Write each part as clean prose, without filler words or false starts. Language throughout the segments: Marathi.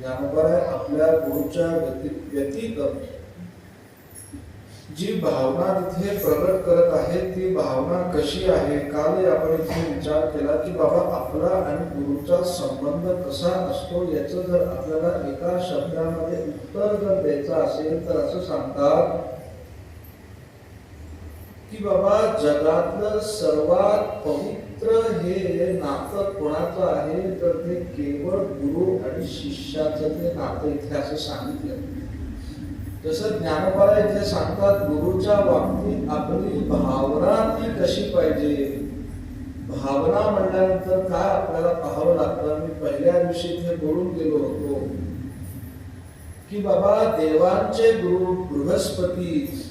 ज्ञानोबा आपल्या गुरुच्या व्यतीत जी भावना तिथे प्रगट करत आहे ती भावना कशी आहे. काल आपण इथे विचार केला की बाबा आपला आणि गुरुचा संबंध कसा असतो याचं जर आपल्याला एका शब्दामध्ये उत्तर जर द्यायचं असेल तर असं सांगतात की बाबा जगातलं सर्वात पवित्र हे नातं कोणाचं आहे तर ते केवळ गुरु आणि शिष्याचं ते नातं इथे असं सांगितलं. जसं ज्ञानोबा इथे सांगतात गुरुच्या बाबतीत आपली भावना ती कशी पाहिजे. भावना म्हणल्यानंतर काय आपल्याला पाहावं लागतं. मी पहिल्या दिवशी इथे बोलून गेलो होतो की बाबा देवांचे गुरु बृहस्पती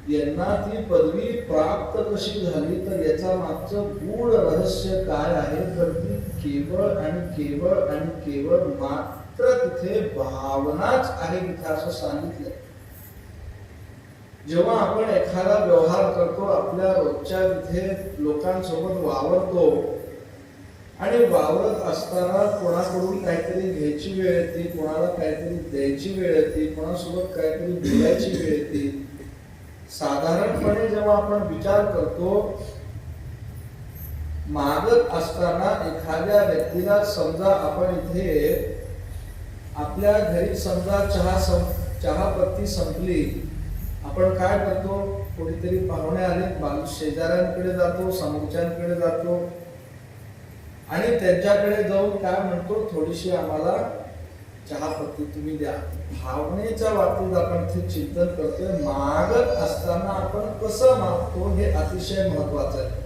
यांना ती पदवी प्राप्त कशी झाली तर याचा मागचं गूढ रहस्य काय आहे तर ती केवळ आणि केवळ आणि केवळ मात्र तिथे भावनाच आहे तिथे असं सांगितलं. जेव्हा आपण एखादा व्यवहार करतो आपल्या रोजच्या तिथे लोकांसोबत वावरतो आणि वावरत असताना कोणाकडून काहीतरी घ्यायची वेळ येते, कोणाला काहीतरी द्यायची वेळ येते, कोणासोबत काहीतरी बोलायची वेळ येते. साधारणपणे जेव्हा आपण विचार करतो मागत असताना एखाद्या व्यक्तीला समजा आपण इथे आपल्या घरी समजा चहापत्ती संपली, आपण काय करतो कोणीतरी पाहुणे आले शेजाऱ्यांकडे जातो, समोरच्यांकडे जातो आणि त्यांच्याकडे जाऊन काय म्हणतो थोडीशी आम्हाला चहापत्ती तुम्ही द्या. भावनेच्या बाबतीत आपण इथे चिंतन करतोय. मागत असताना आपण कसं मागतो हे अतिशय महत्वाचं आहे.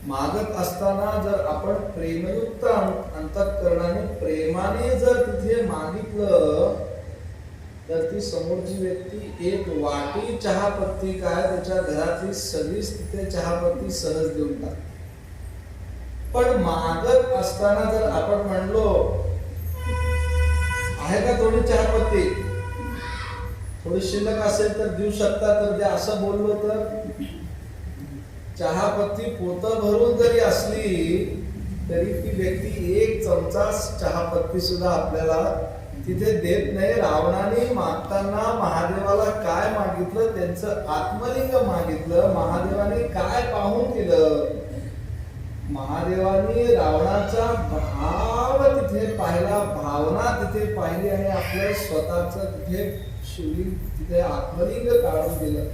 मागत असताना जर आपण प्रेमयुक्त अंतःकरणाने प्रेमाने जर तिथे मागितलं तर ती समोरची व्यक्ती एक वाटी चहापत्ती काय त्याच्या घरातली सगळीच तिथे चहापत्ती सहज देऊन टाकते. पण मागत असताना जर आपण म्हणलो आहे का थोडी चहापत्ती, थोडी शिल्लक असेल तर देऊ शकता तर द्या असं बोललो तर चहापत्ती पोतं भरून जरी असली तरी ती व्यक्ती एक चमचा चहापत्ती सुद्धा आपल्याला तिथे देत नाही. रावणाने मागताना महादेवाला काय मागितलं त्यांचं आत्मलिंग मागितलं. महादेवाने काय पाहून केलं, महादेवाने रावणाचा भाव तिथे पाहिला, भावना तिथे पाहिली आणि आपलं स्वतःच तिथे शिवलिंग तिथे आत्मलिंग काढून दिलं.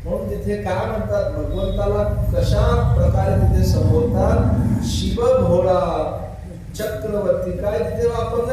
म्हणून तिथे काय म्हणतात भगवंताला कशा प्रकारे तिथे संबोधतात शिव भोळा चक्रवर्ती काय तिथे वापरलं